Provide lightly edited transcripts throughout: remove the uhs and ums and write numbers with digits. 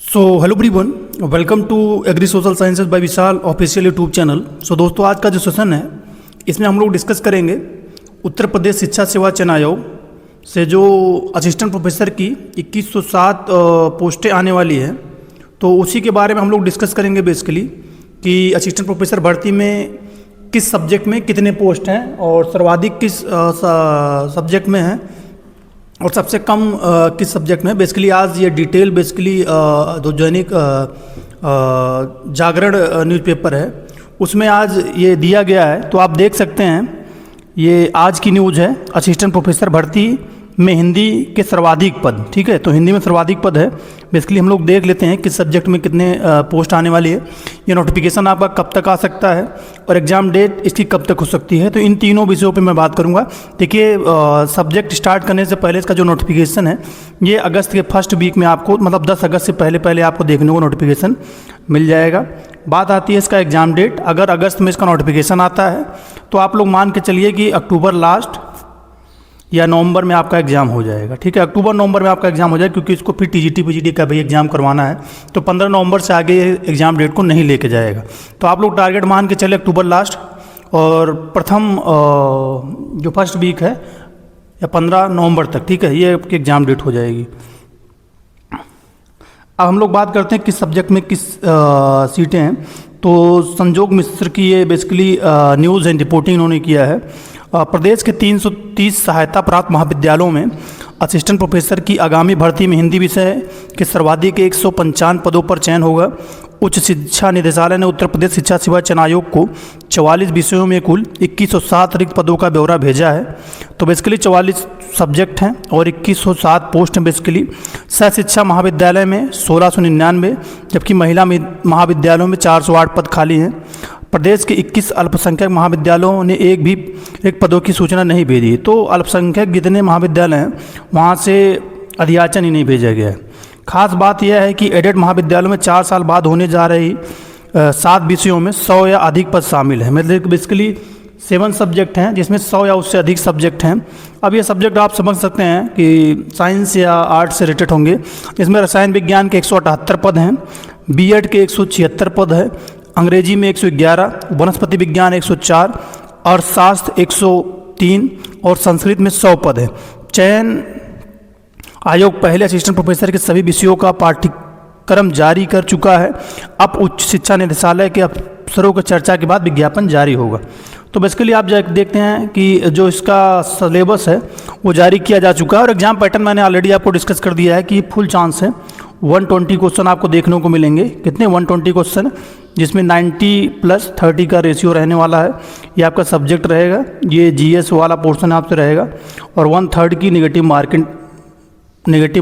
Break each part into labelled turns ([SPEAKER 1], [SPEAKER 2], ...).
[SPEAKER 1] So hello everyone, welcome to agri social sciences by Vishal official YouTube channel. So दोस्तों, आज का जो session है इसमें हम लोग डिस्कस करेंगे उत्तर प्रदेश शिक्षा सेवा चयन आयोग से जो असिस्टेंट प्रोफेसर की 2107 पोस्टें आने वाली है, तो उसी के बारे में हम लोग डिस्कस करेंगे बेसिकली कि असिस्टेंट प्रोफेसर भर्ती में किस सब्जेक्ट में कितने पोस्ट हैं और सर्वाधिक किस सब्जेक्ट में हैं और सबसे कम किस सब्जेक्ट में। बेसिकली आज ये डिटेल बेसिकली जो दैनिक जागरण न्यूज़पेपर है उसमें आज ये दिया गया है, तो आप देख सकते हैं ये आज की न्यूज़ है। असिस्टेंट प्रोफेसर भर्ती में हिंदी के सर्वाधिक पद, ठीक है, तो हिंदी में सर्वाधिक पद है। बेसिकली हम लोग देख लेते हैं किस सब्जेक्ट में कितने पोस्ट आने वाली है। ये नोटिफिकेशन आपका कब तक आ सकता है और एग्ज़ाम डेट इसकी कब तक हो सकती है, तो इन तीनों विषयों पे मैं बात करूंगा। देखिए, सब्जेक्ट स्टार्ट करने से पहले इसका जो नोटिफिकेशन है ये अगस्त के फर्स्ट वीक में आपको, मतलब 10 अगस्त से पहले आपको देखने को नोटिफिकेशन मिल जाएगा। बात आती है इसका एग्ज़ाम डेट। अगर अगस्त में इसका नोटिफिकेशन आता है तो आप लोग मान के चलिए कि अक्टूबर लास्ट या नवंबर में आपका एग्ज़ाम हो जाएगा, ठीक है। अक्टूबर नवंबर में आपका एग्ज़ाम हो जाएगा क्योंकि इसको फिर टीजीटी पीजीटी का भी एग्ज़ाम करवाना है, तो 15 नवंबर से आगे एग्ज़ाम डेट को नहीं लेके जाएगा। तो आप लोग टारगेट मान के चले अक्टूबर लास्ट और प्रथम जो फर्स्ट वीक है या 15 नवंबर तक, ठीक है, ये आपकी एग्ज़ाम डेट हो जाएगी। अब हम लोग बात करते हैं किस सब्जेक्ट में किस सीटें हैं। तो संजोग मिश्र की ये बेसिकली न्यूज़ एंड रिपोर्टिंग उन्होंने किया है। प्रदेश के 330 सहायता प्राप्त महाविद्यालयों में असिस्टेंट प्रोफेसर की आगामी भर्ती में हिंदी विषय के सर्वाधिक 155 पदों पर चयन होगा। उच्च शिक्षा निदेशालय ने उत्तर प्रदेश शिक्षा सेवा चयन आयोग को 44 विषयों में कुल 2107 रिक्त पदों का ब्यौरा भेजा है। तो बेसिकली 44 सब्जेक्ट हैं और 2107 पोस्ट हैं। बेसिकली सह शिक्षा महाविद्यालय में 1699, जबकि महिला महाविद्यालयों में 408 पद खाली हैं। प्रदेश के 21 अल्पसंख्यक महाविद्यालयों ने एक पदों की सूचना नहीं भेजी, तो अल्पसंख्यक जितने महाविद्यालय हैं वहाँ से अधियाचन ही नहीं भेजा गया है। खास बात यह है कि एडेड महाविद्यालयों में 4 साल बाद होने जा रही 7 विषयों में 100 या अधिक पद शामिल हैं। मतलब बेसिकली 7 सब्जेक्ट हैं जिसमें 100 या उससे अधिक सब्जेक्ट हैं। अब ये सब्जेक्ट आप समझ सकते हैं कि साइंस या आर्ट से रिलेटेड होंगे। इसमें रसायन विज्ञान के 178 पद हैं, बीएड के 176 पद है, अंग्रेजी में 111, वनस्पति विज्ञान 104, अर्थशास्त्र 103 और संस्कृत में 100 पद है। चयन आयोग पहले असिस्टेंट प्रोफेसर के सभी विषयों का पाठ्यक्रम जारी कर चुका है। अब उच्च शिक्षा निदेशालय के अफसरों की चर्चा के बाद विज्ञापन जारी होगा। तो बेसिकली आप देखते हैं कि जो इसका सिलेबस है वो जारी किया जा चुका है और एग्जाम पैटर्न मैंने ऑलरेडी आपको डिस्कस कर दिया है कि फुल चांस है 120 क्वेश्चन आपको देखने को मिलेंगे। कितने? 120 क्वेश्चन, जिसमें 90+30 का रेशियो रहने वाला है। ये आपका सब्जेक्ट रहेगा, ये जीएस वाला पोर्शन आपसे रहेगा और 1/3 की नेगेटिव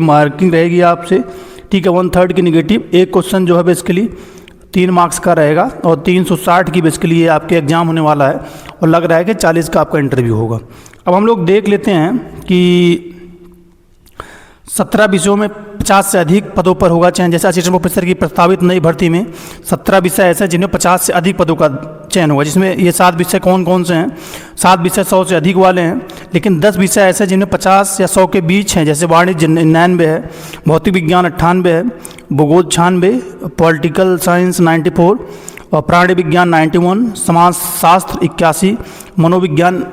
[SPEAKER 1] मार्किंग रहेगी आपसे, ठीक है। 1/3 की नेगेटिव, एक क्वेश्चन जो है बेसिकली 3 मार्क्स का रहेगा और 360 की बेसिकली ये आपके एग्ज़ाम होने वाला है और लग रहा है कि 40 का आपका इंटरव्यू होगा। अब हम लोग देख लेते हैं कि 17 विषयों में 50 से अधिक पदों पर होगा चयन। जैसे असिस्टेंट प्रोफेसर की प्रस्तावित नई भर्ती में 17 विषय ऐसे हैं जिनमें 50 से अधिक पदों का चयन होगा, जिसमें ये 7 विषय कौन कौन से हैं? 7 विषय 100 से अधिक वाले हैं, लेकिन 10 विषय ऐसे जिनमें 50 या 100 के बीच हैं। जैसे वाणिज्य 99 है, भौतिक विज्ञान 98 है, भूगोल 96, पॉलिटिकल साइंस 94 और प्राणी विज्ञान 91, समाज शास्त्र 81, मनोविज्ञान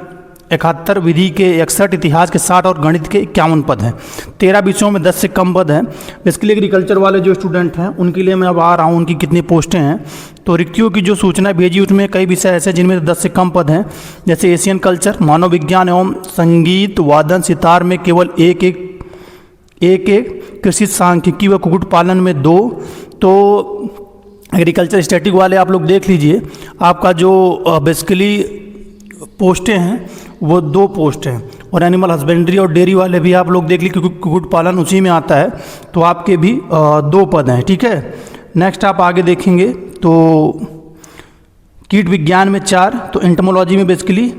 [SPEAKER 1] 71, विधि के 61, इतिहास के 60 और गणित के 51 पद हैं। 13 विषयों में 10 से कम पद हैं। बेसिकली एग्रीकल्चर वाले जो स्टूडेंट हैं उनके लिए मैं अब आ रहा हूँ उनकी कितनी पोस्टें हैं। तो रिक्तियों की जो सूचना भेजी उसमें कई विषय ऐसे जिनमें 10 से कम पद हैं, जैसे एशियन कल्चर, मानव विज्ञान एवं संगीत वादन सितार में केवल एक, कृषि सांख्यिकी व कुक्कुट पालन में 2। तो एग्रीकल्चर स्टैटिक वाले आप लोग देख लीजिए, आपका जो बेसिकली पोस्टें हैं वो 2 पोस्ट हैं और एनिमल हस्बेंड्री और डेयरी वाले भी आप लोग देख लीजिए, क्योंकि कुक्कुट पालन उसी में आता है, तो आपके भी 2 पद हैं, ठीक है। नेक्स्ट आप आगे देखेंगे तो कीट विज्ञान में 4, तो एंटोमोलॉजी में बेसिकली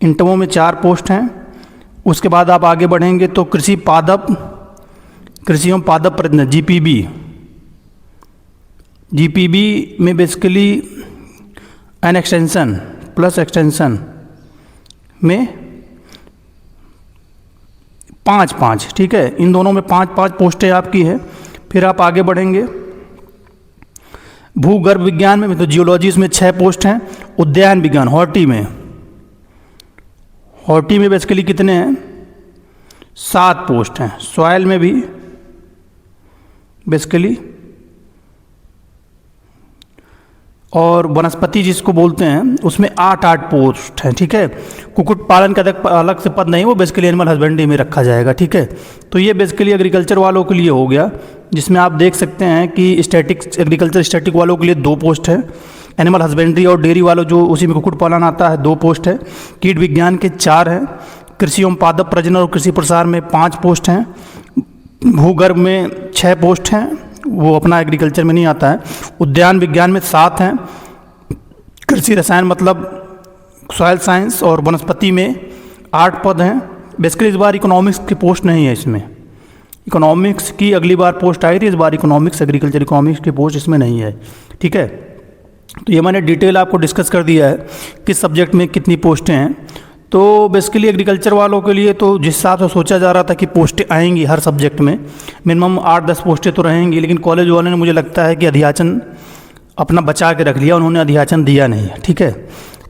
[SPEAKER 1] एंटोमो में 4 पोस्ट हैं। उसके बाद आप आगे बढ़ेंगे तो कृषि एवं पादप प्रजनन जीपीबी में basically an extension plus extension में 5, ठीक है। इन दोनों में 5 पोस्टें आपकी है। फिर आप आगे बढ़ेंगे, भूगर्भ विज्ञान में तो जियोलॉजी इसमें 6 पोस्ट हैं। उद्यान विज्ञान हॉर्टी में बेसिकली कितने हैं? 7 पोस्ट हैं। सॉयल में भी बेसिकली, और वनस्पति जिसको बोलते हैं उसमें 8 पोस्ट हैं, ठीक है। कुक्कुट पालन का अलग से पद नहीं, वो बेसिकली एनिमल हस्बेंड्री में रखा जाएगा, ठीक है। तो ये बेसिकली एग्रीकल्चर वालों के लिए हो गया, जिसमें आप देख सकते हैं कि एग्रीकल्चर स्टैटिक वालों के लिए 2 पोस्ट है। एनिमल हस्बेंड्री और डेयरी वालों जो उसी में कुक्कुट पालन आता है 2 पोस्ट है। कीट विज्ञान के 4 हैं। कृषि एवं पादप प्रजनन और कृषि प्रसार में 5 पोस्ट हैं। भूगर्भ में 6 पोस्ट हैं, वो अपना एग्रीकल्चर में नहीं आता है। उद्यान विज्ञान में 7 हैं। कृषि रसायन मतलब सॉयल साइंस और वनस्पति में 8 पद हैं। बेसिकली इस बार इकोनॉमिक्स की पोस्ट नहीं है इसमें। इकोनॉमिक्स की अगली बार पोस्ट आई थी, इस बार इकोनॉमिक्स एग्रीकल्चर इकोनॉमिक्स की पोस्ट इसमें नहीं है, ठीक है। तो ये मैंने डिटेल आपको डिस्कस कर दिया है किस सब्जेक्ट में कितनी पोस्टें हैं। तो बेसिकली एग्रीकल्चर वालों के लिए तो जिस हिसाब से सोचा जा रहा था कि पोस्टें आएंगी हर सब्जेक्ट में, मिनिमम 8-10 पोस्टें तो रहेंगी, लेकिन कॉलेज वालों ने मुझे लगता है कि अध्याचन अपना बचा के रख लिया, उन्होंने अध्याचन दिया नहीं है, ठीक है।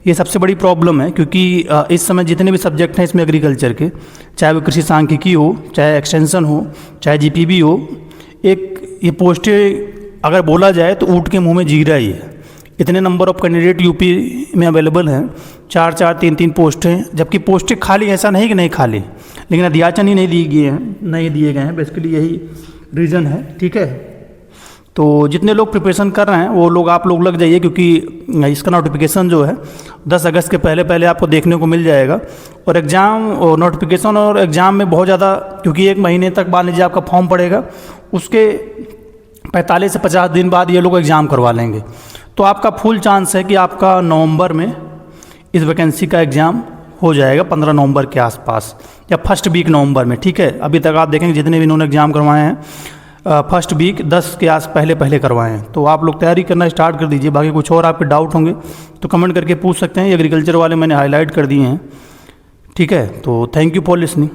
[SPEAKER 1] ये सबसे बड़ी प्रॉब्लम है, क्योंकि इस समय जितने भी सब्जेक्ट हैं इसमें एग्रीकल्चर के, चाहे वो कृषि सांख्यिकी हो, चाहे एक्सटेंशन हो, चाहे जीपीबी हो, एक ये पोस्टें अगर बोला जाए तो ऊँट के मुँह में जीरा ही है। इतने नंबर ऑफ कैंडिडेट यूपी में अवेलेबल हैं, 4-4, 3-3 पोस्टें, जबकि पोस्टें खाली, ऐसा नहीं कि नहीं खाली, लेकिन अध्याचन ही नहीं दिए गए हैं। बेसिकली यही रीज़न है, ठीक है। तो जितने लोग प्रिपरेशन कर रहे हैं वो लोग, आप लोग लग जाइए, क्योंकि इसका नोटिफिकेशन जो है 10 अगस्त के पहले आपको देखने को मिल जाएगा। और एग्ज़ाम और नोटिफिकेशन और एग्ज़ाम में बहुत ज़्यादा, क्योंकि 1 महीने तक मान लीजिए आपका फॉर्म पड़ेगा, उसके 45 से 50 दिन बाद ये लोग एग्ज़ाम करवा लेंगे। तो आपका फुल चांस है कि आपका नवंबर में इस वैकेंसी का एग्ज़ाम हो जाएगा, 15 नवंबर के आसपास या फर्स्ट वीक नवंबर में, ठीक है। अभी तक आप देखेंगे जितने भी इन्होंने एग्ज़ाम करवाए हैं फर्स्ट वीक 10 के पहले करवाए हैं। तो आप लोग तैयारी करना स्टार्ट कर दीजिए। बाकी कुछ और आपके डाउट होंगे तो कमेंट करके पूछ सकते हैं। एग्रीकल्चर वाले मैंने हाईलाइट कर दिए हैं, ठीक है। तो थैंक यू फॉर लिसनिंग।